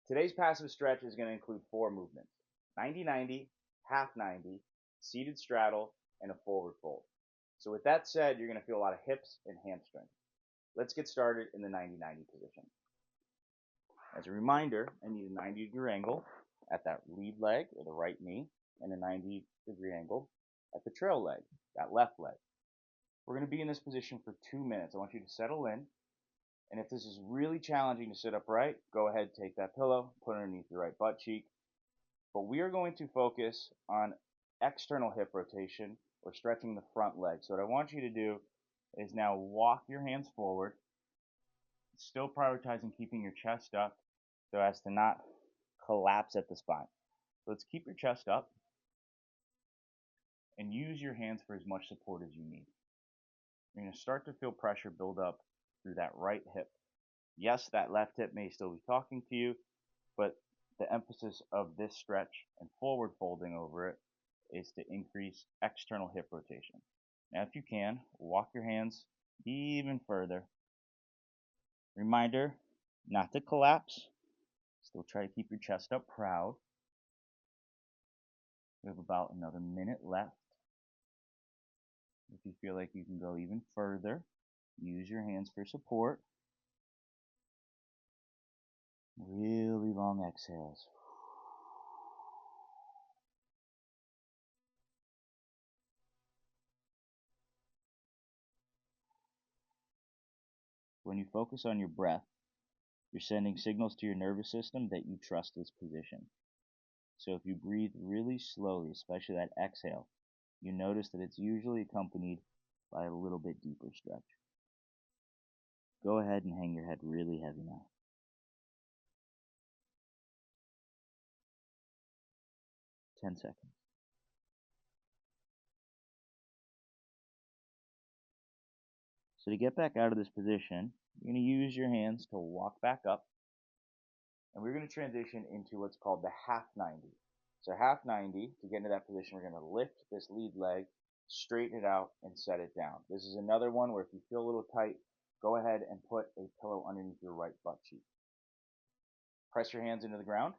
Today's passive stretch is going to include 4 movements: 90-90, half 90, seated straddle, and a forward fold. So with that said, you're going to feel a lot of hips and hamstrings. Let's get started in the 90-90 position. As a reminder, I need a 90-degree angle at that lead leg or the right knee, and a 90-degree angle at the trail leg, that left leg. We're going to be in this position for 2 minutes. I want you to settle in. And if this is really challenging to sit upright, go ahead, take that pillow, put it underneath your right butt cheek. But we are going to focus on external hip rotation or stretching the front leg. So what I want you to do is now walk your hands forward, still prioritizing keeping your chest up so as to not collapse at the spine. So let's keep your chest up and use your hands for as much support as you need. You're going to start to feel pressure build up through that right hip. Yes, that left hip may still be talking to you, but the emphasis of this stretch and forward folding over it is to increase external hip rotation. Now, if you can, walk your hands even further. Reminder, not to collapse. Still try to keep your chest up proud. We have about another minute left. If you feel like you can go even further, use your hands for support. Really long exhales. When you focus on your breath, you're sending signals to your nervous system that you trust this position. So if you breathe really slowly, especially that exhale, you notice that it's usually accompanied by a little bit deeper stretch. Go ahead and hang your head really heavy now. 10 seconds. So to get back out of this position, you're going to use your hands to walk back up. And we're going to transition into what's called the half 90. So half 90, to get into that position, we're going to lift this lead leg, straighten it out, and set it down. This is another one where if you feel a little tight, go ahead and put a pillow underneath your right butt cheek. Press your hands into the ground,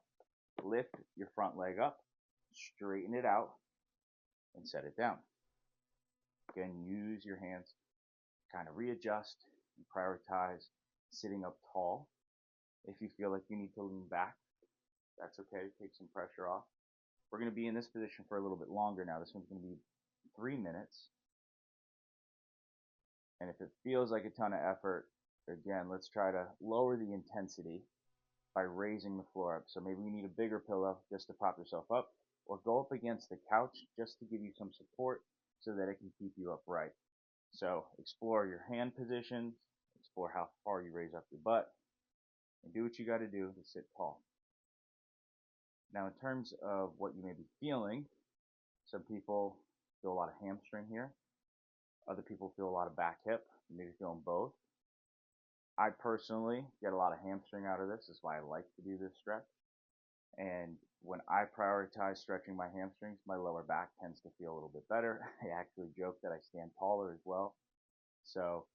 lift your front leg up, straighten it out, and set it down. Again, use your hands to kind of readjust and prioritize sitting up tall. If you feel like you need to lean back, that's okay. Take some pressure off. We're going to be in this position for a little bit longer now. This one's going to be 3 minutes. And if it feels like a ton of effort, again, let's try to lower the intensity by raising the floor up. So maybe you need a bigger pillow just to prop yourself up, or go up against the couch just to give you some support so that it can keep you upright. So explore your hand positions, explore how far you raise up your butt, and do what you got to do to sit tall. Now, in terms of what you may be feeling, some people feel a lot of hamstring here. Other people feel a lot of back hip. You may be feeling both. I personally get a lot of hamstring out of this. That's why I like to do this stretch. And when I prioritize stretching my hamstrings, my lower back tends to feel a little bit better. I actually joke that I stand taller as well. So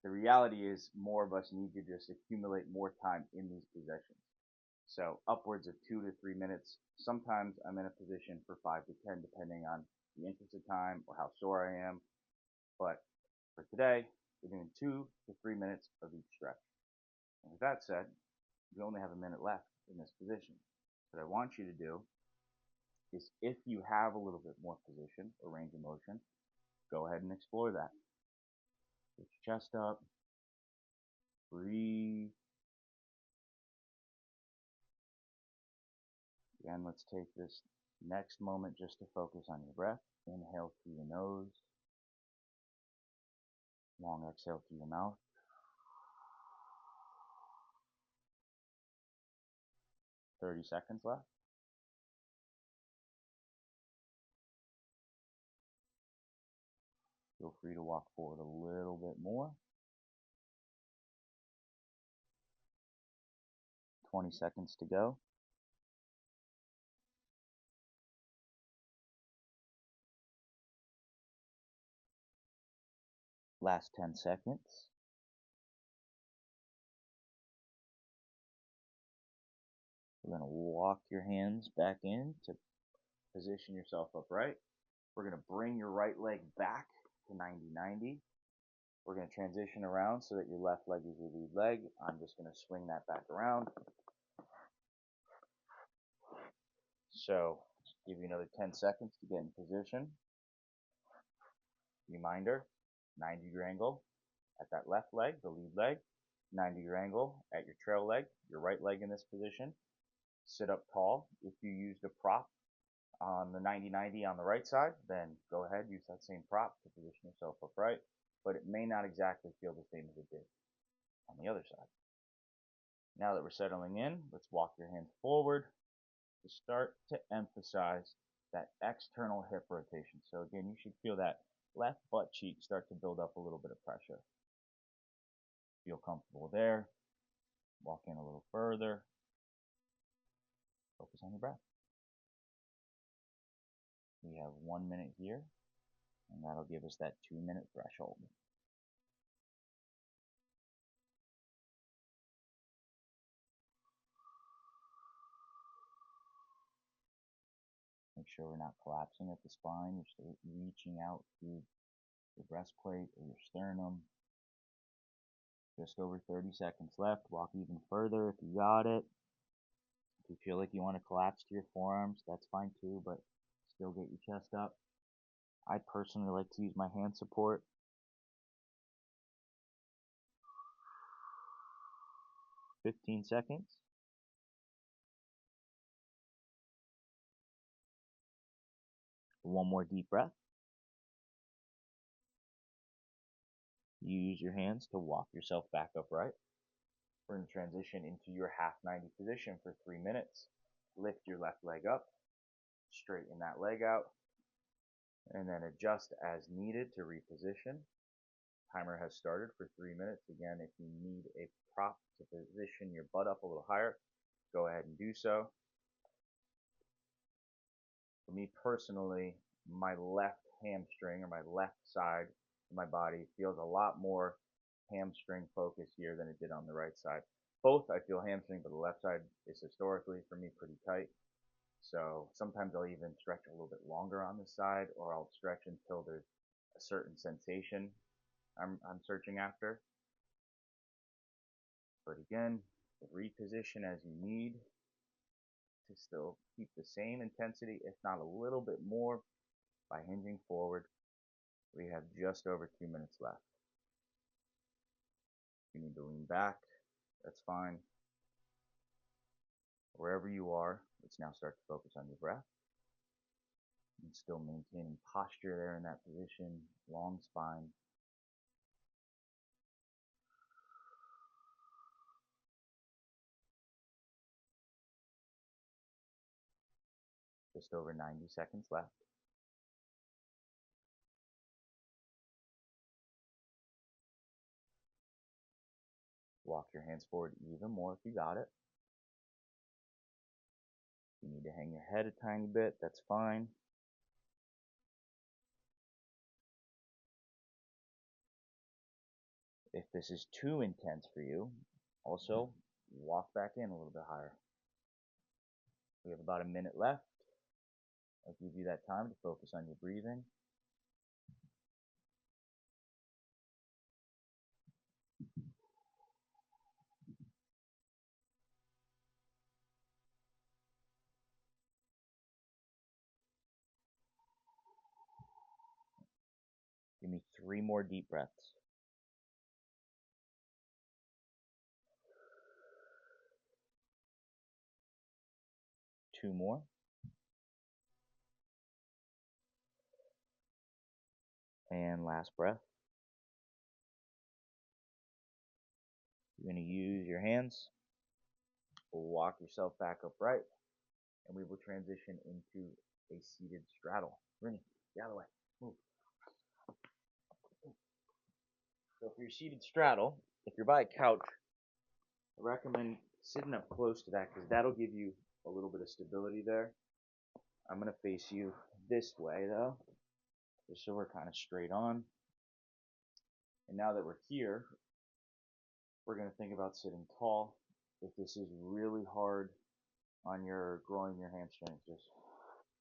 the reality is more of us need to just accumulate more time in these positions. So upwards of 2 to 3 minutes. Sometimes I'm in a position for 5 to 10, depending on the interest of time or how sore I am. But for today, we're doing 2 to 3 minutes of each stretch. And with that said, we only have a minute left in this position. What I want you to do is, if you have a little bit more position or range of motion, go ahead and explore that. Get your chest up, breathe. Again, let's take this next moment just to focus on your breath. Inhale through your nose. Long exhale through your mouth. "30 seconds left. Feel free to walk forward a little bit more. 20 seconds to go. Last 10 seconds. We're going to walk your hands back in to position yourself upright. We're going to bring your right leg back to 90-90. We're going to transition around so that your left leg is your lead leg. I'm just going to swing that back around. So, give you another 10 seconds to get in position. Reminder, 90-degree angle at that left leg, the lead leg. 90-degree angle at your trail leg, your right leg in this position. Sit up tall. If you used a prop on the 90-90 on the right side, then go ahead, use that same prop to position yourself upright, but it may not exactly feel the same as it did on the other side. Now that we're settling in, let's walk your hands forward to start to emphasize that external hip rotation. So again, you should feel that left butt cheek start to build up a little bit of pressure. Feel comfortable there. Walk in a little further. Focus on your breath. We have 1 minute here, and that'll give us that 2-minute threshold. Make sure we're not collapsing at the spine. You're still reaching out through your breastplate or your sternum. Just over 30 seconds left. Walk even further if you got it. If you feel like you want to collapse to your forearms, that's fine too, but still get your chest up. I personally like to use my hand support. 15 seconds. One more deep breath. You use your hands to walk yourself back upright. We're going to transition into your half 90 position for 3 minutes. Lift your left leg up, straighten that leg out, and then adjust as needed to reposition. Timer has started for 3 minutes. Again, if you need a prop to position your butt up a little higher, go ahead and do so. For me personally, my left hamstring or my left side of my body feels a lot more hamstring focused here than it did on the right side. Both I feel hamstring, but the left side is historically for me pretty tight. So sometimes I'll even stretch a little bit longer on this side, or I'll stretch until there's a certain sensation I'm searching after. But again, reposition as you need to still keep the same intensity, if not a little bit more, by hinging forward. We have just over 2 minutes left. If you need to lean back, that's fine. Wherever you are, let's now start to focus on your breath. And still maintaining posture there in that position, long spine. Just over 90 seconds left. Walk your hands forward even more if you got it. If you need to hang your head a tiny bit, that's fine. If this is too intense for you, also walk back in a little bit higher. We have about a minute left. I'll give you that time to focus on your breathing. Give me 3 more deep breaths. 2 more. And last breath. You're going to use your hands. Walk yourself back upright. And we will transition into a seated straddle. Rennie, get out of the way. Move. So for your seated straddle, if you're by a couch, I recommend sitting up close to that because that'll give you a little bit of stability there. I'm going to face you this way though, just so we're kind of straight on. And now that we're here, we're going to think about sitting tall. If this is really hard on your groin, your hamstrings. Just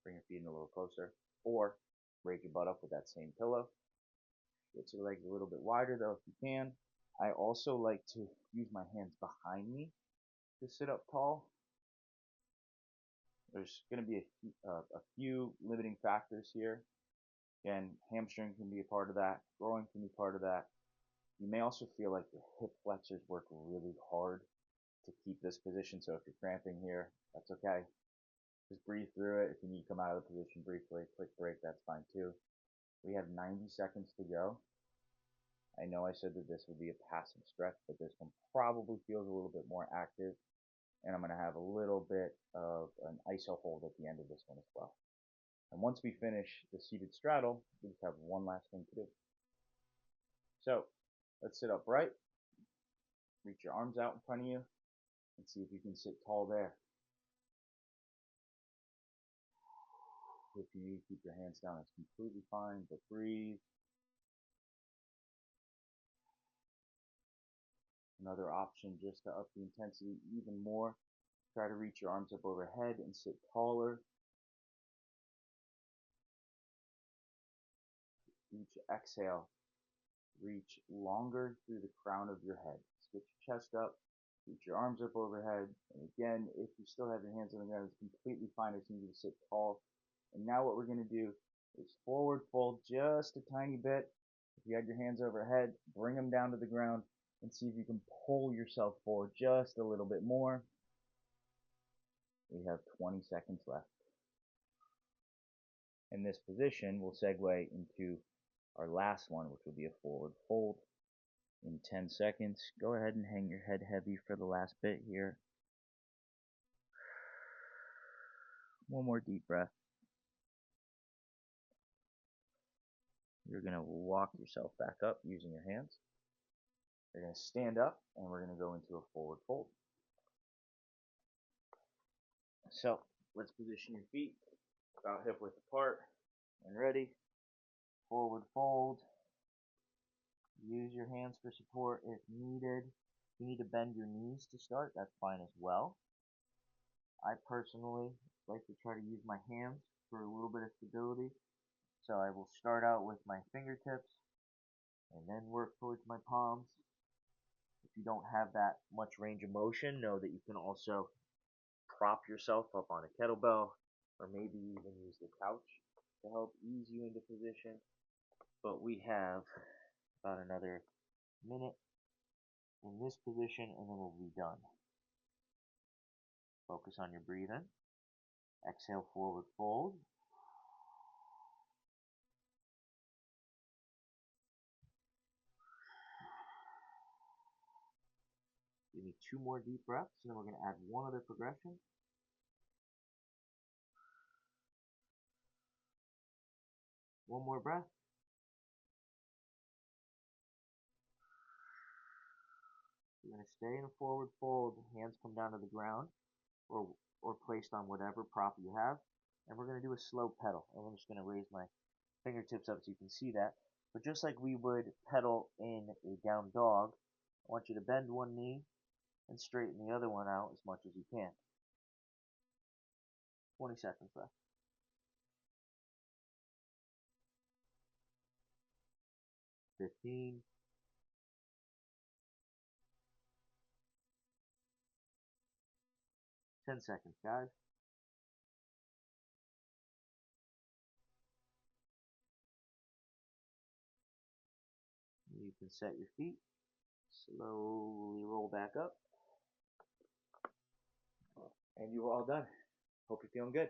bring your feet in a little closer, or raise your butt up with that same pillow. Get your legs a little bit wider though if you can. I also like to use my hands behind me to sit up tall. There's going to be a few limiting factors here. Again, hamstring can be a part of that. Groin can be part of that. You may also feel like your hip flexors work really hard to keep this position. So if you're cramping here, that's okay. Just breathe through it. If you need to come out of the position briefly, quick break, that's fine too. We have 90 seconds to go. I know I said that this would be a passive stretch, but this one probably feels a little bit more active. And I'm going to have a little bit of an iso hold at the end of this one as well. And once we finish the seated straddle, we just have one last thing to do. So let's sit upright. Reach your arms out in front of you and see if you can sit tall there. If you need to keep your hands down, that's completely fine, but breathe. Another option just to up the intensity even more. Try to reach your arms up overhead and sit taller. Each exhale, reach longer through the crown of your head. Get your chest up, reach your arms up overhead. And again, if you still have your hands on the ground, it's completely fine. I just need you to sit tall. And now what we're going to do is forward fold just a tiny bit. If you had your hands overhead, bring them down to the ground and see if you can pull yourself forward just a little bit more. We have 20 seconds left. In this position, we'll segue into our last one, which will be a forward fold. In 10 seconds, go ahead and hang your head heavy for the last bit here. One more deep breath. You're going to walk yourself back up using your hands. You're going to stand up, and we're going to go into a forward fold. So let's position your feet about hip width apart and ready. Forward fold. Use your hands for support if needed. If you need to bend your knees to start, that's fine as well. I personally like to try to use my hands for a little bit of stability. So I will start out with my fingertips and then work towards my palms. If you don't have that much range of motion, know that you can also prop yourself up on a kettlebell or maybe even use the couch to help ease you into position. But we have about another minute in this position and then we'll be done. Focus on your breathing. Exhale, forward fold. Give me 2 more deep breaths, and then we're going to add one other progression. One more breath. You're going to stay in a forward fold. Hands come down to the ground or placed on whatever prop you have. And we're going to do a slow pedal. And I'm just going to raise my fingertips up so you can see that. But just like we would pedal in a down dog, I want you to bend one knee and straighten the other one out as much as you can. 20 seconds left. 15. 10 seconds, guys. You can set your feet. Slowly roll back up. And you are all done. Hope you're feeling good.